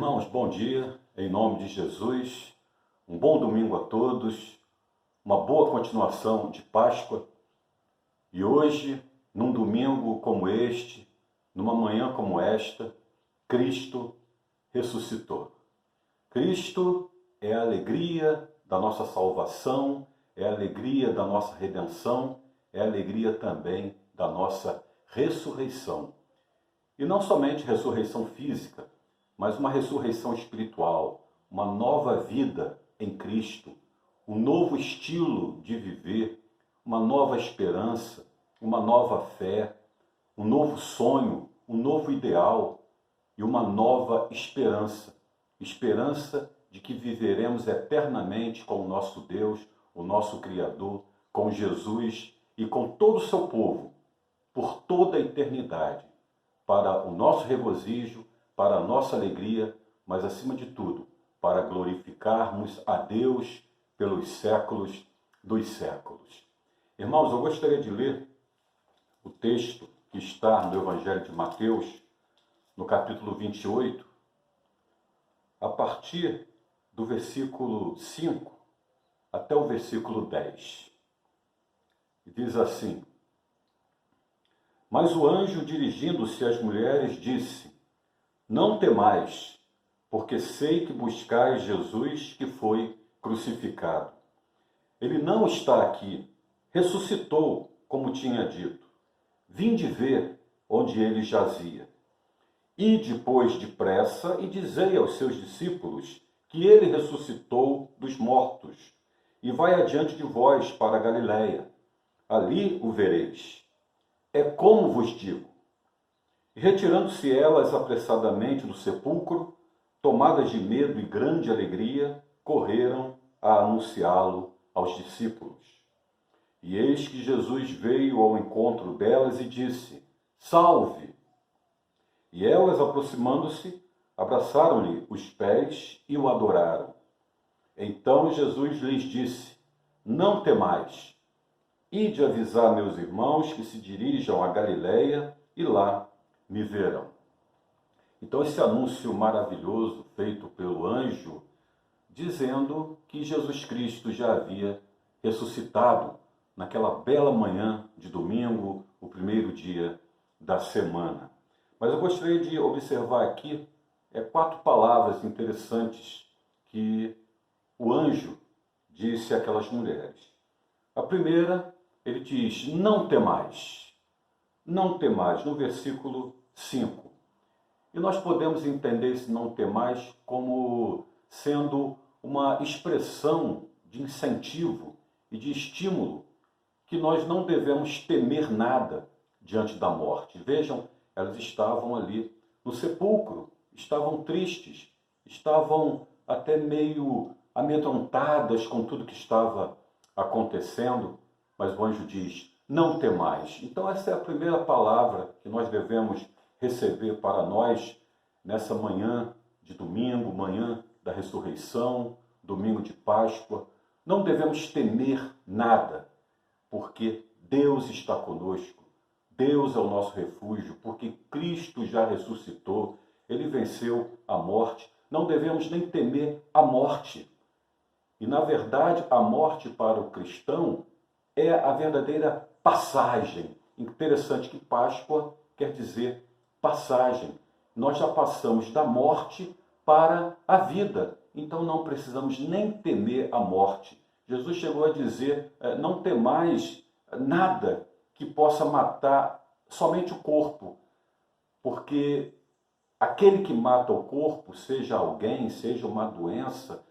Irmãos, bom dia, em nome de Jesus, um bom domingo a todos, uma boa continuação de Páscoa. E hoje, num domingo como este, numa manhã como esta, Cristo ressuscitou. Cristo é a alegria da nossa salvação, é a alegria da nossa redenção, é a alegria também da nossa ressurreição. E não somente ressurreição física, mas uma ressurreição espiritual, uma nova vida em Cristo, um novo estilo de viver, uma nova esperança, uma nova fé, um novo sonho, um novo ideal e uma nova esperança. Esperança de que viveremos eternamente com o nosso Deus, o nosso Criador, com Jesus e com todo o seu povo, por toda a eternidade, para o nosso regozijo, para a nossa alegria, mas acima de tudo, para glorificarmos a Deus pelos séculos dos séculos. Irmãos, eu gostaria de ler o texto que está no Evangelho de Mateus, no capítulo 28, a partir do versículo 5 até o versículo 10. E diz assim: Mas o anjo, dirigindo-se às mulheres, disse: Não temais, porque sei que buscais Jesus que foi crucificado. Ele não está aqui, ressuscitou, como tinha dito. Vinde ver onde ele jazia. Ide, pois, depressa e dizei aos seus discípulos que ele ressuscitou dos mortos, e vai adiante de vós para a Galiléia. Ali o vereis. É como vos digo. E retirando-se elas apressadamente do sepulcro, tomadas de medo e grande alegria, correram a anunciá-lo aos discípulos. E eis que Jesus veio ao encontro delas e disse: Salve! E elas, aproximando-se, abraçaram-lhe os pés e o adoraram. Então Jesus lhes disse: Não temais. Ide avisar meus irmãos que se dirijam a Galiléia e lá me verão. Então esse anúncio maravilhoso feito pelo anjo, dizendo que Jesus Cristo já havia ressuscitado naquela bela manhã de domingo, o primeiro dia da semana. Mas eu gostaria de observar aqui 4 palavras interessantes que o anjo disse àquelas mulheres. A primeira, ele diz: não temais. Não temais, no versículo 5. E nós podemos entender esse não temais como sendo uma expressão de incentivo e de estímulo, que nós não devemos temer nada diante da morte. Vejam, elas estavam ali no sepulcro, estavam tristes, estavam até meio amedrontadas com tudo que estava acontecendo, mas o anjo diz: não temais. Então essa é a primeira palavra que nós devemos receber para nós nessa manhã de domingo, manhã da ressurreição, domingo de Páscoa. Não devemos temer nada, porque Deus está conosco. Deus é o nosso refúgio, porque Cristo já ressuscitou, ele venceu a morte. Não devemos nem temer a morte. E, na verdade, a morte para o cristão é a verdadeira passagem. Interessante que Páscoa quer dizer passagem. Nós já passamos da morte para a vida. Então não precisamos nem temer a morte. Jesus chegou a dizer: não temais nada que possa matar somente o corpo. Porque aquele que mata o corpo, seja alguém, seja uma doença,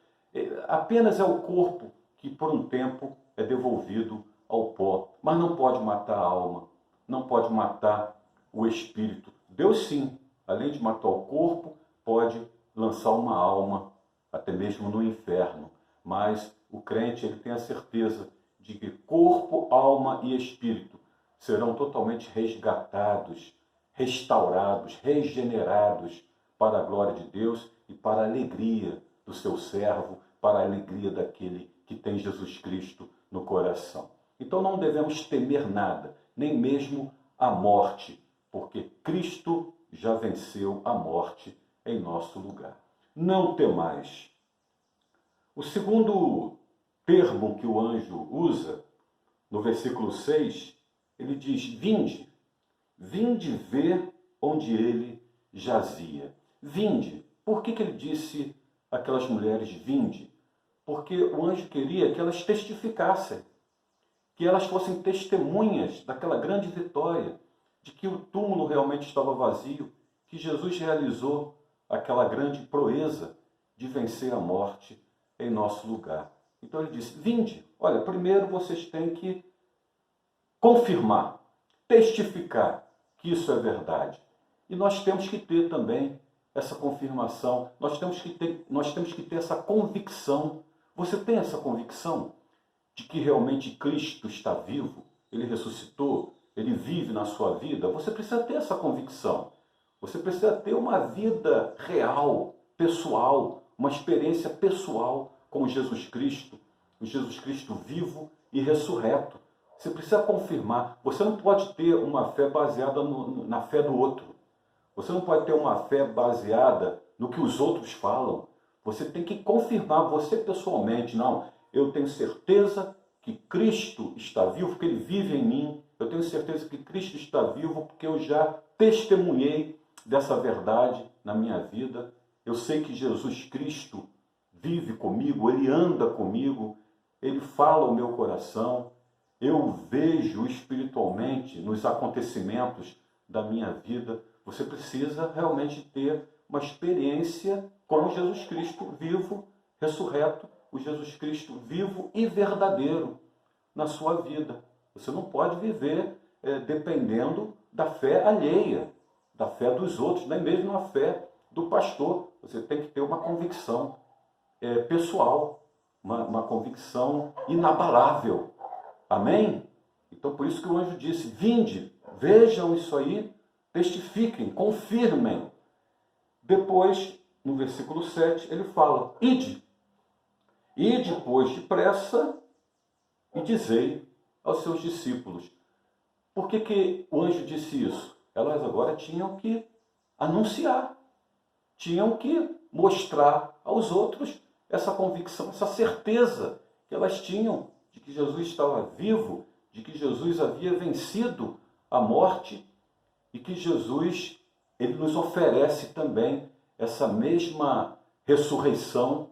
apenas é o corpo que por um tempo é devolvido ao pó. Mas não pode matar a alma, não pode matar o espírito. Deus sim, além de matar o corpo, pode lançar uma alma até mesmo no inferno. Mas o crente, ele tem a certeza de que corpo, alma e espírito serão totalmente resgatados, restaurados, regenerados para a glória de Deus e para a alegria do seu servo, para a alegria daquele que tem Jesus Cristo no coração. Então não devemos temer nada, nem mesmo a morte, porque Cristo já venceu a morte em nosso lugar. não temais. O segundo termo que o anjo usa, no versículo 6, ele diz: vinde, vinde ver onde ele jazia. Vinde. Por que ele disse àquelas mulheres vinde? Porque o anjo queria que elas testificassem, que elas fossem testemunhas daquela grande vitória, de que o túmulo realmente estava vazio, que Jesus realizou aquela grande proeza de vencer a morte em nosso lugar. Então ele disse: vinde. Olha, primeiro vocês têm que confirmar, testificar que isso é verdade. E nós temos que ter também essa confirmação, nós temos que ter essa convicção. Você tem essa convicção de que realmente Cristo está vivo, ele ressuscitou, ele vive na sua vida? Você precisa ter essa convicção. Você precisa ter uma vida real, pessoal, uma experiência pessoal com Jesus Cristo, o Jesus Cristo vivo e ressurreto. Você precisa confirmar. Você não pode ter uma fé baseada na fé do outro. Você não pode ter uma fé baseada no que os outros falam. Você tem que confirmar você pessoalmente. Não, eu tenho certeza que Cristo está vivo porque ele vive em mim. Eu tenho certeza que Cristo está vivo porque eu já testemunhei dessa verdade na minha vida. Eu sei que Jesus Cristo vive comigo, ele anda comigo, ele fala ao meu coração. Eu vejo espiritualmente nos acontecimentos da minha vida. Você precisa realmente ter uma experiência com Jesus Cristo vivo, ressurreto, o Jesus Cristo vivo e verdadeiro na sua vida. Você não pode viver dependendo da fé alheia, da fé dos outros, nem mesmo a fé do pastor. Você tem que ter uma convicção pessoal, uma convicção inabalável. Amém? Então por isso que o anjo disse: vinde, vejam isso aí, testifiquem, confirmem. Depois, no versículo 7, ele fala: ide. Ide, pois, depressa e dizei aos seus discípulos. Por que o anjo disse isso? Elas agora tinham que anunciar, tinham que mostrar aos outros essa convicção, essa certeza que elas tinham de que Jesus estava vivo, de que Jesus havia vencido a morte e que Jesus, ele nos oferece também essa mesma ressurreição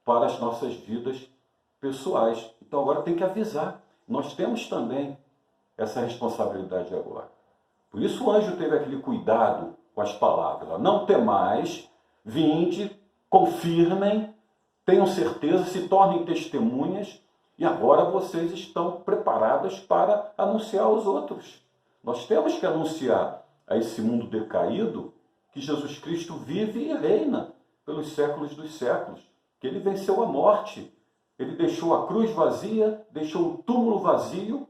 para as nossas vidas pessoais. Então agora tem que avisar. Nós temos também essa responsabilidade agora. Por isso o anjo teve aquele cuidado com as palavras. Não temais, vinde, confirmem, tenham certeza, se tornem testemunhas, e agora vocês estão preparadas para anunciar aos outros. Nós temos que anunciar a esse mundo decaído que Jesus Cristo vive e reina pelos séculos dos séculos, que ele venceu a morte, ele deixou a cruz vazia, deixou o túmulo vazio,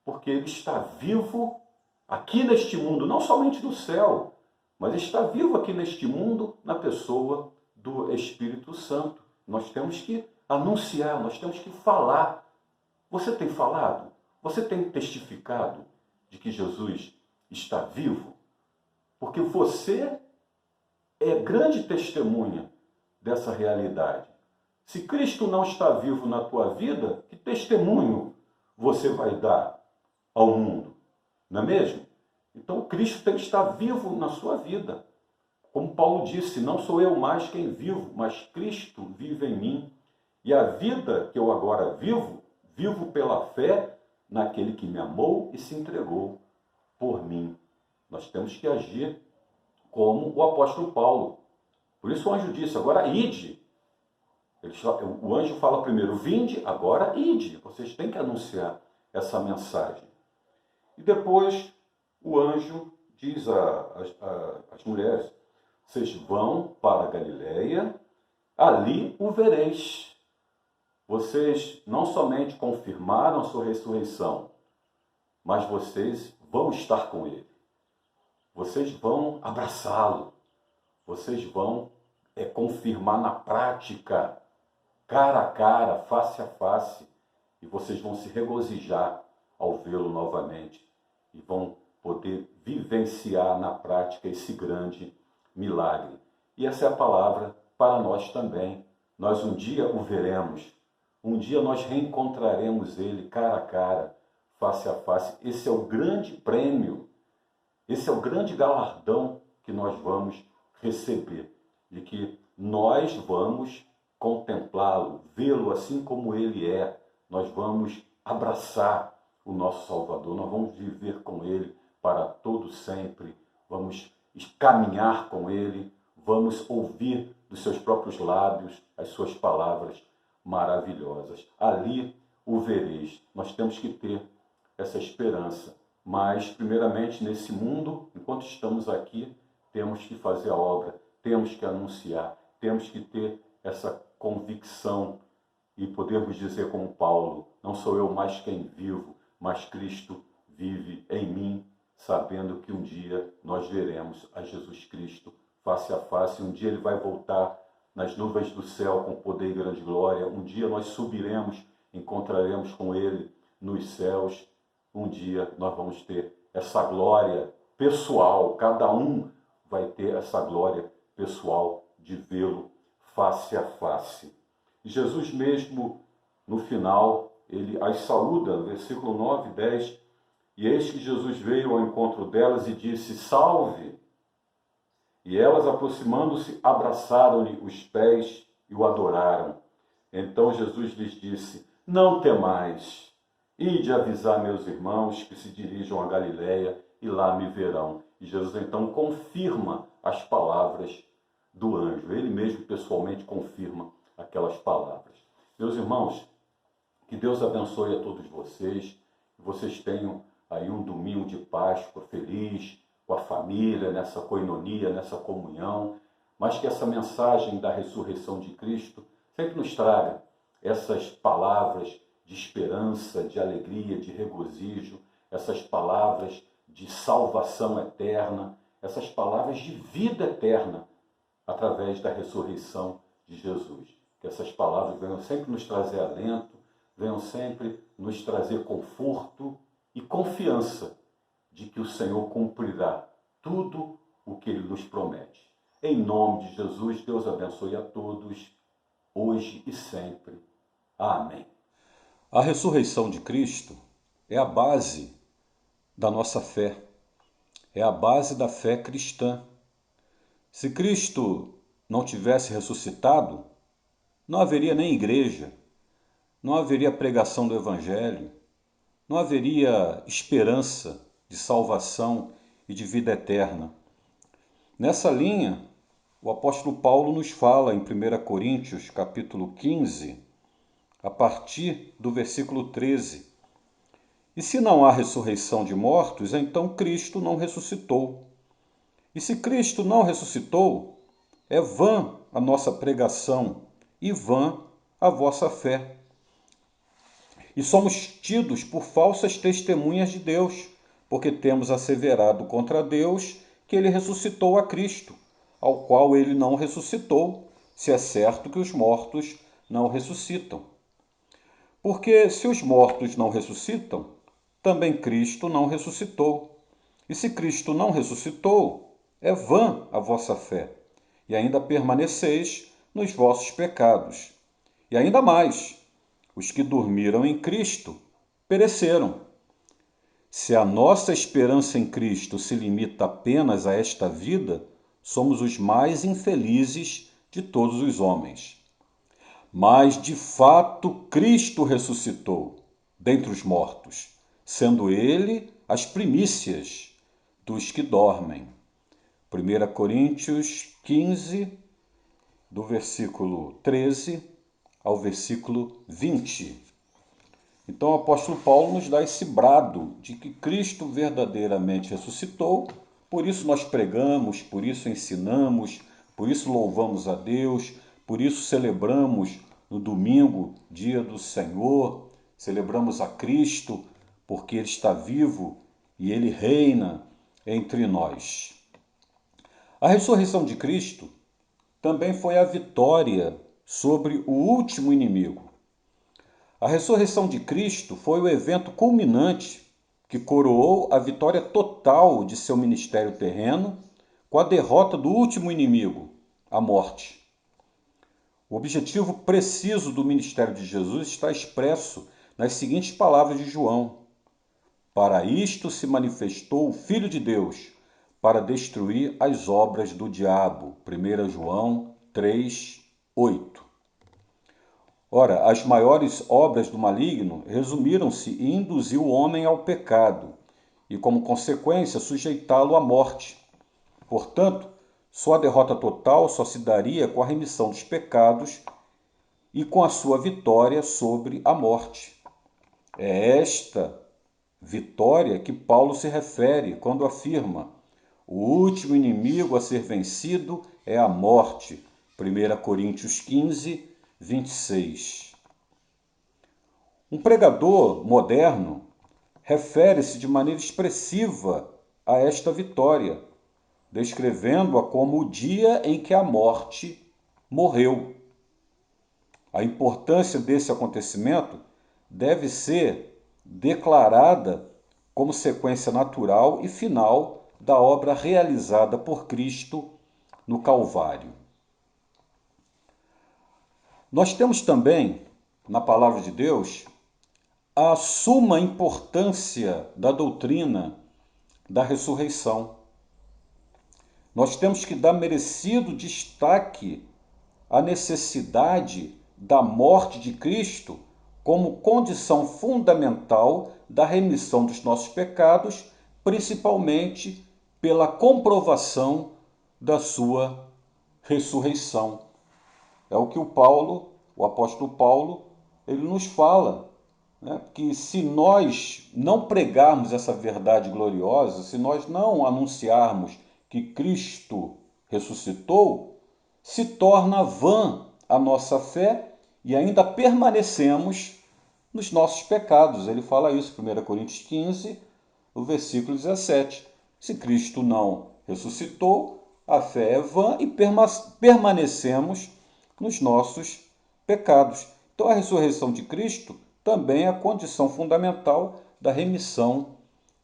porque ele está vivo aqui neste mundo, não somente no céu, mas está vivo aqui neste mundo na pessoa do Espírito Santo. Nós temos que anunciar, nós temos que falar. Você tem falado? Você tem testificado de que Jesus está vivo? Porque você é grande testemunha dessa realidade. Se Cristo não está vivo na tua vida, que testemunho você vai dar ao mundo? Não é mesmo? Então Cristo tem que estar vivo na sua vida. Como Paulo disse: não sou eu mais quem vivo, mas Cristo vive em mim. E a vida que eu agora vivo, vivo pela fé naquele que me amou e se entregou por mim. Nós temos que agir como o apóstolo Paulo. Por isso o anjo disse: agora ide. O anjo fala primeiro: vinde, agora ide. Vocês têm que anunciar essa mensagem. E depois o anjo diz às mulheres: vocês vão para a Galileia, ali o vereis. Vocês não somente confirmaram a sua ressurreição, mas vocês vão estar com ele. Vocês vão abraçá-lo. Vocês vão confirmar na prática, cara a cara, face a face. E vocês vão se regozijar ao vê-lo novamente. E vão poder vivenciar na prática esse grande milagre. E essa é a palavra para nós também. Nós um dia o veremos, um dia nós reencontraremos ele cara a cara, face a face. Esse é o grande prêmio, esse é o grande galardão que nós vamos receber, de que nós vamos contemplá-lo, vê-lo assim como ele é. Nós vamos abraçar o nosso Salvador, nós vamos viver com ele para todo sempre, vamos caminhar com ele, vamos ouvir dos seus próprios lábios as suas palavras maravilhosas. Ali o vereis. Nós temos que ter essa esperança. Mas, primeiramente, nesse mundo, enquanto estamos aqui, temos que fazer a obra, temos que anunciar, temos que ter essa convicção e podermos dizer como Paulo, não sou eu mais quem vivo, mas Cristo vive em mim, sabendo que um dia nós veremos a Jesus Cristo face a face, um dia ele vai voltar nas nuvens do céu com poder e grande glória, um dia nós subiremos, encontraremos com ele nos céus, um dia nós vamos ter essa glória pessoal, cada um vai ter essa glória pessoal de vê-lo face a face. E Jesus mesmo, no final, ele as saúda, versículo 9 e 10, e eis que Jesus veio ao encontro delas e disse, salve! E elas, aproximando-se, abraçaram-lhe os pés e o adoraram. Então Jesus lhes disse, não temais, ide avisar meus irmãos que se dirijam a Galiléia e lá me verão. E Jesus então confirma as palavras do anjo. Ele mesmo pessoalmente confirma aquelas palavras. Meus irmãos, que Deus abençoe a todos vocês, que vocês tenham aí um domingo de Páscoa feliz, com a família, nessa coinonia, nessa comunhão, mas que essa mensagem da ressurreição de Cristo sempre nos traga essas palavras de esperança, de alegria, de regozijo, essas palavras de salvação eterna, essas palavras de vida eterna, através da ressurreição de Jesus. Que essas palavras venham sempre nos trazer alento, venham sempre nos trazer conforto e confiança de que o Senhor cumprirá tudo o que Ele nos promete. Em nome de Jesus, Deus abençoe a todos, hoje e sempre. Amém. A ressurreição de Cristo é a base da nossa fé, é a base da fé cristã. Se Cristo não tivesse ressuscitado, não haveria nem igreja, não haveria pregação do Evangelho, não haveria esperança de salvação e de vida eterna. Nessa linha, o apóstolo Paulo nos fala em 1 Coríntios, capítulo 15, a partir do versículo 13. E se não há ressurreição de mortos, então Cristo não ressuscitou. E se Cristo não ressuscitou, é vã a nossa pregação e vã a vossa fé. E somos tidos por falsas testemunhas de Deus, porque temos asseverado contra Deus que ele ressuscitou a Cristo, ao qual ele não ressuscitou, se é certo que os mortos não ressuscitam. Porque se os mortos não ressuscitam, também Cristo não ressuscitou. E se Cristo não ressuscitou, é vã a vossa fé, e ainda permaneceis nos vossos pecados. E ainda mais, os que dormiram em Cristo pereceram. Se a nossa esperança em Cristo se limita apenas a esta vida, somos os mais infelizes de todos os homens. Mas, de fato, Cristo ressuscitou dentre os mortos, sendo ele as primícias dos que dormem. 1 Coríntios 15, do versículo 13 ao versículo 20. Então o apóstolo Paulo nos dá esse brado de que Cristo verdadeiramente ressuscitou, por isso nós pregamos, por isso ensinamos, por isso louvamos a Deus, por isso celebramos no domingo, dia do Senhor, celebramos a Cristo, porque Ele está vivo e Ele reina entre nós. A ressurreição de Cristo também foi a vitória sobre o último inimigo. A ressurreição de Cristo foi o evento culminante que coroou a vitória total de seu ministério terreno com a derrota do último inimigo, a morte. O objetivo preciso do ministério de Jesus está expresso nas seguintes palavras de João: para isto se manifestou o Filho de Deus, para destruir as obras do diabo. 1 João 3, 8. Ora, as maiores obras do maligno resumiram-se em induzir o homem ao pecado e, como consequência, sujeitá-lo à morte. Portanto, sua derrota total só se daria com a remissão dos pecados e com a sua vitória sobre a morte. É esta vitória que Paulo se refere quando afirma: o último inimigo a ser vencido é a morte. 1 Coríntios 15, 26. Um pregador moderno refere-se de maneira expressiva a esta vitória, descrevendo-a como o dia em que a morte morreu. A importância desse acontecimento deve ser declarada como sequência natural e final da obra realizada por Cristo no Calvário. Nós temos também, na Palavra de Deus, a suma importância da doutrina da ressurreição. Nós temos que dar merecido destaque à necessidade da morte de Cristo como condição fundamental da remissão dos nossos pecados, principalmente pela comprovação da sua ressurreição. É o que o apóstolo Paulo, ele nos fala, né? Que se nós não pregarmos essa verdade gloriosa, se nós não anunciarmos que Cristo ressuscitou, se torna vã a nossa fé e ainda permanecemos nos nossos pecados. Ele fala isso, 1 Coríntios 15, o versículo 17. Se Cristo não ressuscitou, a fé é vã e permanecemos nos nossos pecados. Então, a ressurreição de Cristo também é a condição fundamental da remissão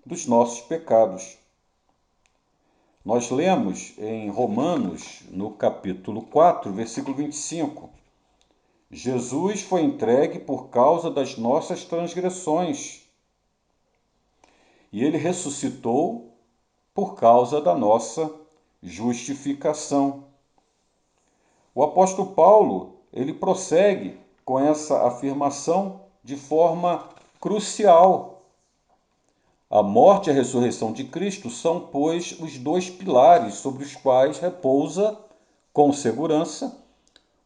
dos nossos pecados. Nós lemos em Romanos, no capítulo 4, versículo 25, Jesus foi entregue por causa das nossas transgressões e ele ressuscitou por causa da nossa justificação. O apóstolo Paulo, ele prossegue com essa afirmação de forma crucial. A morte e a ressurreição de Cristo são, pois, os dois pilares sobre os quais repousa, com segurança,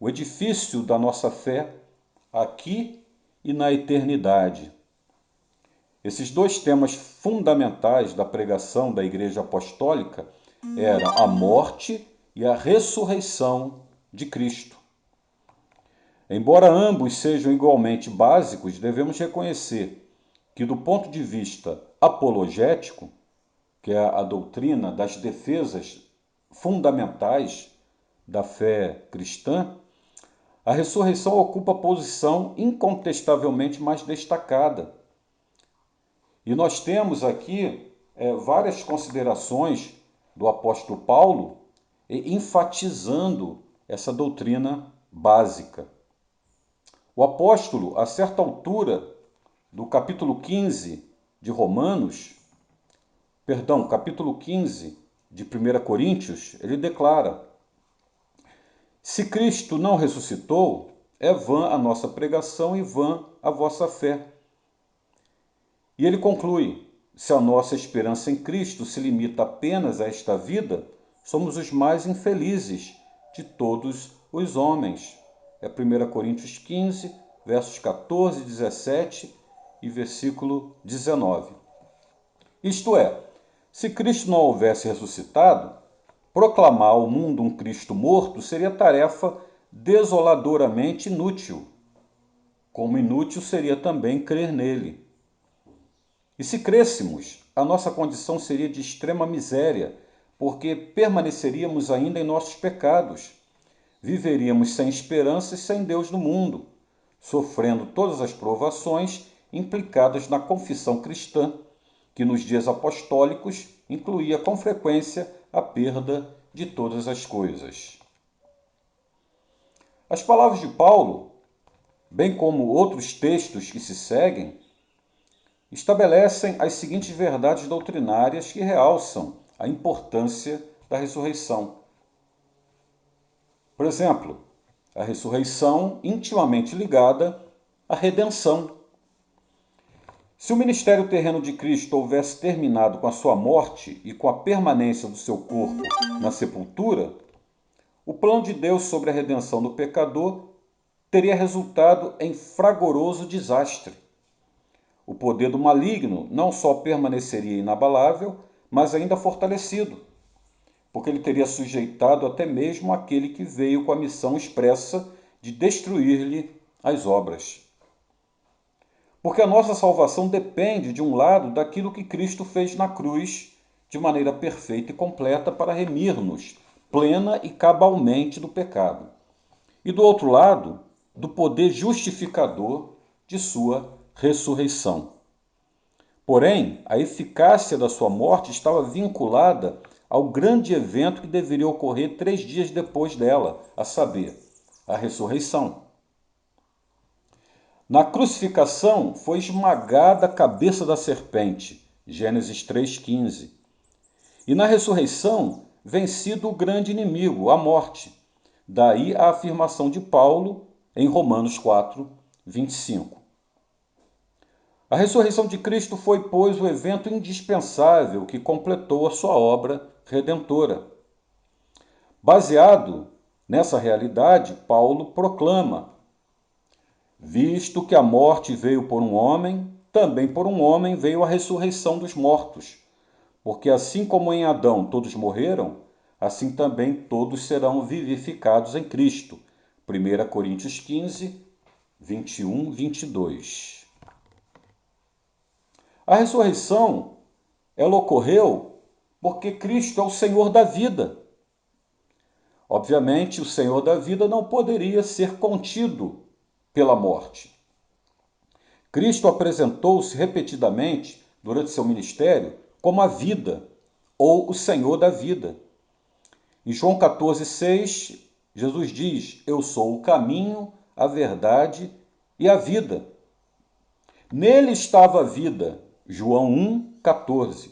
o edifício da nossa fé, aqui e na eternidade. Esses dois temas fundamentais da pregação da Igreja Apostólica eram a morte e a ressurreição de Cristo. Embora ambos sejam igualmente básicos, devemos reconhecer que, do ponto de vista apologético, que é a doutrina das defesas fundamentais da fé cristã, a ressurreição ocupa a posição incontestavelmente mais destacada. E nós temos aqui várias considerações do apóstolo Paulo enfatizando essa doutrina básica. O apóstolo, a certa altura do capítulo 15 de Romanos, capítulo 15 de 1 Coríntios, ele declara: se Cristo não ressuscitou, é vã a nossa pregação e vã a vossa fé. E ele conclui: se a nossa esperança em Cristo se limita apenas a esta vida, somos os mais infelizes de todos os homens. É 1 Coríntios 15, versos 14, 17 e versículo 19. Isto é, se Cristo não houvesse ressuscitado, proclamar ao mundo um Cristo morto seria tarefa desoladoramente inútil, como inútil seria também crer nele. E se crêssemos, a nossa condição seria de extrema miséria, porque permaneceríamos ainda em nossos pecados. Viveríamos sem esperança e sem Deus no mundo, sofrendo todas as provações implicadas na confissão cristã, que nos dias apostólicos incluía com frequência a perda de todas as coisas. As palavras de Paulo, bem como outros textos que se seguem, estabelecem as seguintes verdades doutrinárias que realçam a importância da ressurreição. Por exemplo, a ressurreição intimamente ligada à redenção. Se o ministério terreno de Cristo houvesse terminado com a sua morte e com a permanência do seu corpo na sepultura, o plano de Deus sobre a redenção do pecador teria resultado em fragoroso desastre. O poder do maligno não só permaneceria inabalável, mas ainda fortalecido, porque ele teria sujeitado até mesmo aquele que veio com a missão expressa de destruir-lhe as obras. Porque a nossa salvação depende, de um lado, daquilo que Cristo fez na cruz de maneira perfeita e completa para remir-nos plena e cabalmente do pecado. E do outro lado, do poder justificador de sua ressurreição. Porém, a eficácia da sua morte estava vinculada ao grande evento que deveria ocorrer 3 dias depois dela, a saber, a ressurreição. Na crucificação foi esmagada a cabeça da serpente, Gênesis 3,15. E na ressurreição, vencido o grande inimigo, a morte. Daí a afirmação de Paulo em Romanos 4, 25. A ressurreição de Cristo foi, pois, o evento indispensável que completou a sua obra redentora. Baseado nessa realidade, Paulo proclama: visto que a morte veio por um homem, também por um homem veio a ressurreição dos mortos. Porque assim como em Adão todos morreram, assim também todos serão vivificados em Cristo. 1 Coríntios 15, 21, 22. A ressurreição, ela ocorreu porque Cristo é o Senhor da vida. Obviamente, o Senhor da vida não poderia ser contido pela morte. Cristo apresentou-se repetidamente durante seu ministério como a vida, ou o Senhor da vida. Em João 14,6, Jesus diz: eu sou o caminho, a verdade e a vida. Nele estava a vida. João 1,14.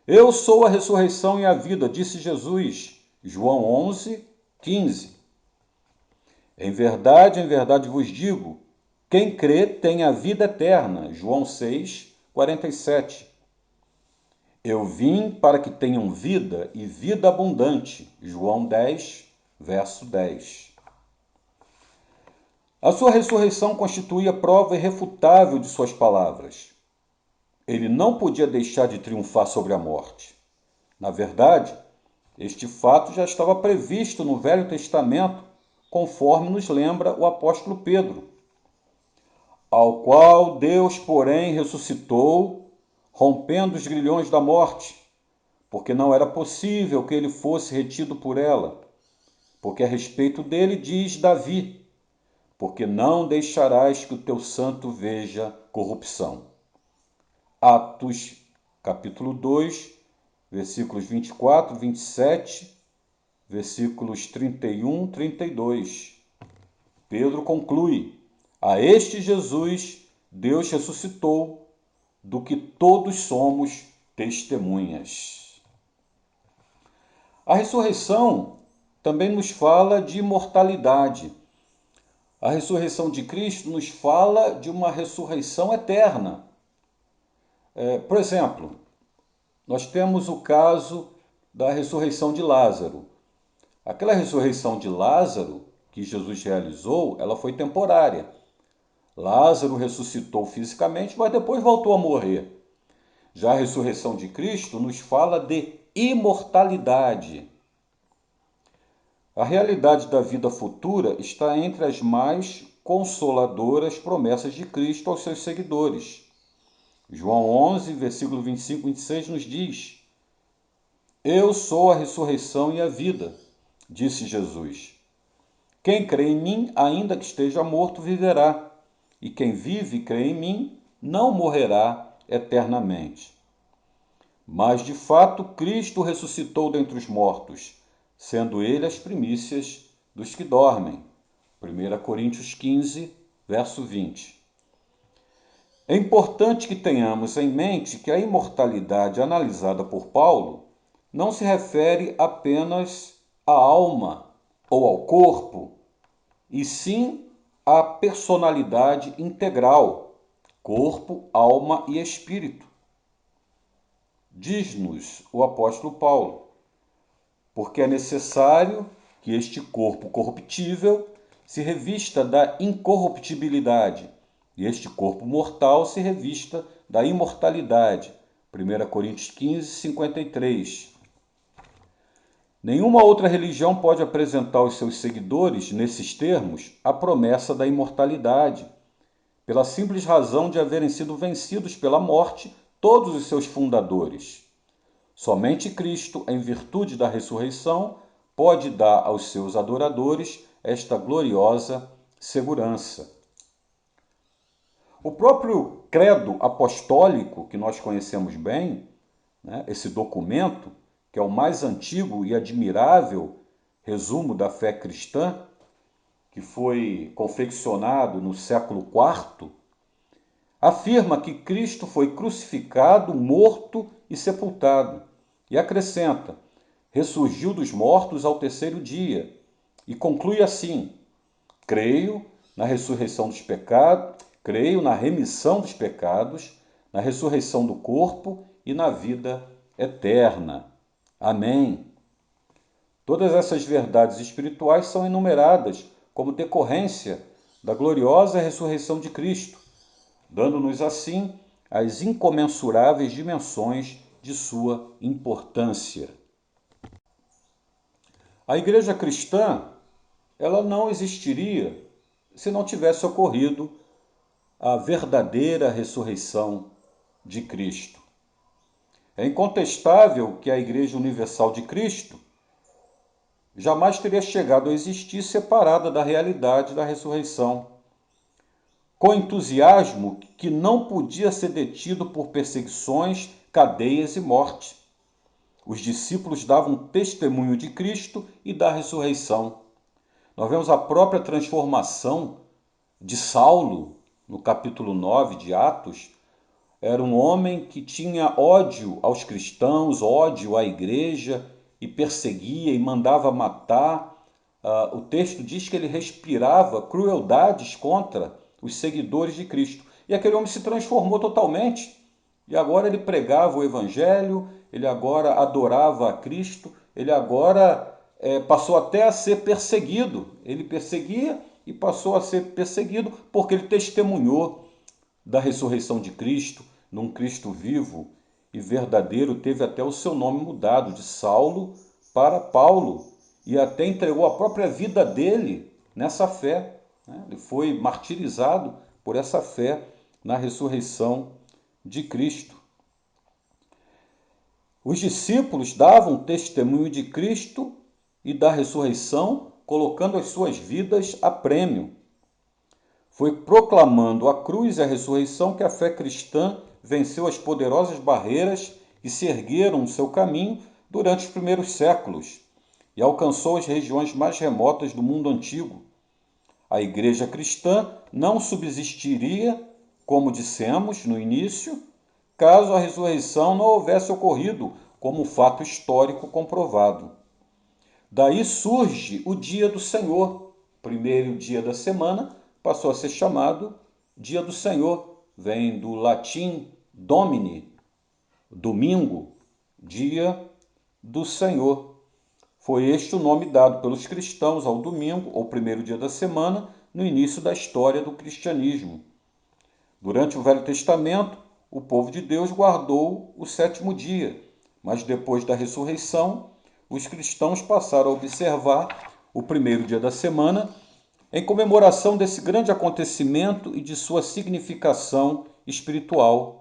Eu sou a ressurreição e a vida, disse Jesus. João 11,15. Em verdade vos digo, quem crê tem a vida eterna. João 6,47. Eu vim para que tenham vida e vida abundante. João 10, verso 10. A sua ressurreição constituía prova irrefutável de suas palavras. Ele não podia deixar de triunfar sobre a morte. Na verdade, este fato já estava previsto no Velho Testamento, conforme nos lembra o apóstolo Pedro, ao qual Deus, porém, ressuscitou, rompendo os grilhões da morte, porque não era possível que ele fosse retido por ela. Porque a respeito dele diz Davi: porque não deixarás que o teu santo veja corrupção. Atos, capítulo 2, versículos 24, 27, versículos 31, 32. Pedro conclui: a este Jesus Deus ressuscitou, do que todos somos testemunhas. A ressurreição também nos fala de imortalidade. A ressurreição de Cristo nos fala de uma ressurreição eterna. Por exemplo, nós temos o caso da ressurreição de Lázaro. Aquela ressurreição de Lázaro que Jesus realizou, ela foi temporária. Lázaro ressuscitou fisicamente, mas depois voltou a morrer. Já a ressurreição de Cristo nos fala de imortalidade. A realidade da vida futura está entre as mais consoladoras promessas de Cristo aos seus seguidores. João 11, versículo 25 e 26 nos diz: eu sou a ressurreição e a vida, disse Jesus. Quem crê em mim, ainda que esteja morto, viverá. E quem vive e crê em mim, não morrerá eternamente. Mas, de fato, Cristo ressuscitou dentre os mortos, sendo ele as primícias dos que dormem. 1 Coríntios 15, verso 20. É importante que tenhamos em mente que a imortalidade analisada por Paulo não se refere apenas à alma ou ao corpo, e sim à personalidade integral, corpo, alma e espírito. Diz-nos o apóstolo Paulo, porque é necessário que este corpo corruptível se revista da incorruptibilidade e este corpo mortal se revista da imortalidade. 1 Coríntios 15, 53. Nenhuma outra religião pode apresentar aos seus seguidores, nesses termos, a promessa da imortalidade, pela simples razão de haverem sido vencidos pela morte todos os seus fundadores. Somente Cristo, em virtude da ressurreição, pode dar aos seus adoradores esta gloriosa segurança. O próprio credo apostólico, que nós conhecemos bem, esse documento, que é o mais antigo e admirável resumo da fé cristã, que foi confeccionado no século IV, afirma que Cristo foi crucificado, morto e sepultado, e acrescenta, ressurgiu dos mortos ao terceiro dia, e conclui assim, creio na ressurreição dos pecados, creio na remissão dos pecados, na ressurreição do corpo e na vida eterna. Amém. Todas essas verdades espirituais são enumeradas como decorrência da gloriosa ressurreição de Cristo, dando-nos assim as incomensuráveis dimensões de sua importância. A igreja cristã, ela não existiria se não tivesse ocorrido a verdadeira ressurreição de Cristo. É incontestável que a Igreja Universal de Cristo jamais teria chegado a existir separada da realidade da ressurreição, com entusiasmo que não podia ser detido por perseguições, cadeias e morte. Os discípulos davam testemunho de Cristo e da ressurreição. Nós vemos a própria transformação de Saulo, no capítulo 9 de Atos. Era um homem que tinha ódio aos cristãos, ódio à igreja, e perseguia e mandava matar. O texto diz que ele respirava crueldades contra os seguidores de Cristo. E aquele homem se transformou totalmente. E agora ele pregava o evangelho, ele agora adorava a Cristo, ele agora passou até a ser perseguido. Ele perseguia e passou a ser perseguido porque ele testemunhou da ressurreição de Cristo, num Cristo vivo e verdadeiro, teve até o seu nome mudado de Saulo para Paulo e até entregou a própria vida dele nessa fé. Ele foi martirizado por essa fé na ressurreição de Cristo. Os discípulos davam testemunho de Cristo e da ressurreição, colocando as suas vidas a prêmio. Foi proclamando a cruz e a ressurreição que a fé cristã venceu as poderosas barreiras que se ergueram no seu caminho durante os primeiros séculos e alcançou as regiões mais remotas do mundo antigo. A igreja cristã não subsistiria, como dissemos no início, caso a ressurreição não houvesse ocorrido como um fato histórico comprovado. Daí surge o dia do Senhor. Primeiro dia da semana passou a ser chamado dia do Senhor. Vem do latim Domini, domingo, dia do Senhor. Foi este o nome dado pelos cristãos ao domingo, ou primeiro dia da semana, no início da história do cristianismo. Durante o Velho Testamento, o povo de Deus guardou o sétimo dia, mas depois da ressurreição, os cristãos passaram a observar o primeiro dia da semana em comemoração desse grande acontecimento e de sua significação espiritual.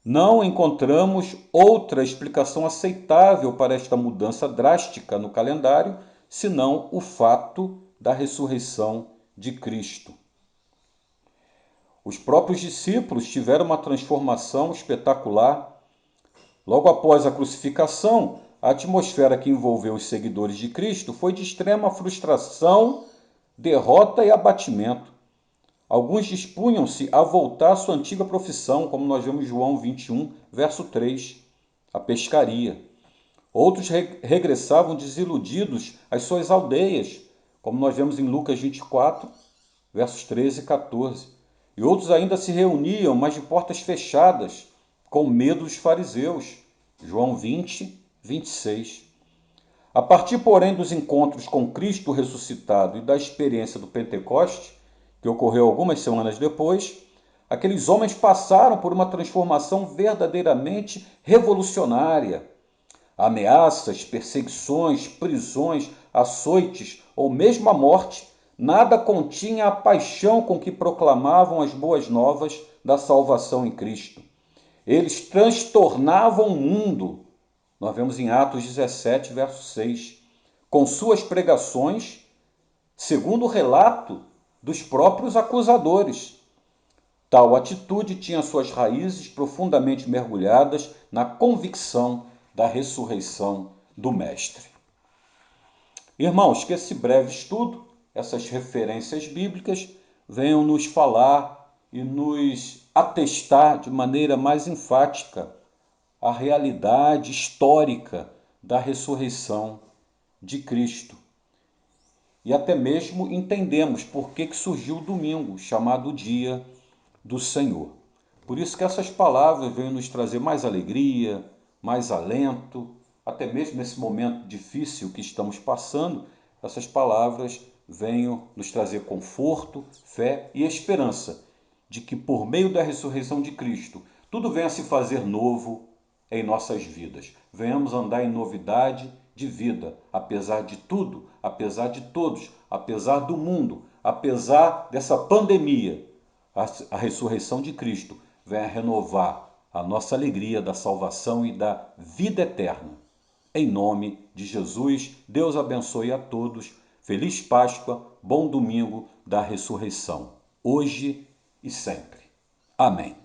Não encontramos outra explicação aceitável para esta mudança drástica no calendário, senão o fato da ressurreição de Cristo. Os próprios discípulos tiveram uma transformação espetacular. Logo após a crucificação, a atmosfera que envolveu os seguidores de Cristo foi de extrema frustração, derrota e abatimento. Alguns dispunham-se a voltar à sua antiga profissão, como nós vemos em João 21, verso 3, a pescaria. Outros regressavam desiludidos às suas aldeias, como nós vemos em Lucas 24, versos 13 e 14. E outros ainda se reuniam, mas de portas fechadas, com medo dos fariseus. João 20, 26. A partir, porém, dos encontros com Cristo ressuscitado e da experiência do Pentecoste, que ocorreu algumas semanas depois, aqueles homens passaram por uma transformação verdadeiramente revolucionária. Ameaças, perseguições, prisões, açoites ou mesmo a morte, nada continha a paixão com que proclamavam as boas novas da salvação em Cristo. Eles transtornavam o mundo. Nós vemos em Atos 17, verso 6, com suas pregações, segundo o relato dos próprios acusadores. Tal atitude tinha suas raízes profundamente mergulhadas na convicção da ressurreição do Mestre. Irmãos, que esse breve estudo, essas referências bíblicas, venham nos falar e nos atestar de maneira mais enfática a realidade histórica da ressurreição de Cristo. E até mesmo entendemos por que surgiu o domingo, chamado Dia do Senhor. Por isso que essas palavras vêm nos trazer mais alegria, mais alento, até mesmo nesse momento difícil que estamos passando, essas palavras venham nos trazer conforto, fé e esperança de que por meio da ressurreição de Cristo, tudo venha a se fazer novo em nossas vidas. Venhamos andar em novidade de vida, apesar de tudo, apesar de todos, apesar do mundo, apesar dessa pandemia. A ressurreição de Cristo vem a renovar a nossa alegria da salvação e da vida eterna. Em nome de Jesus, Deus abençoe a todos. Feliz Páscoa, bom domingo da ressurreição, hoje e sempre. Amém.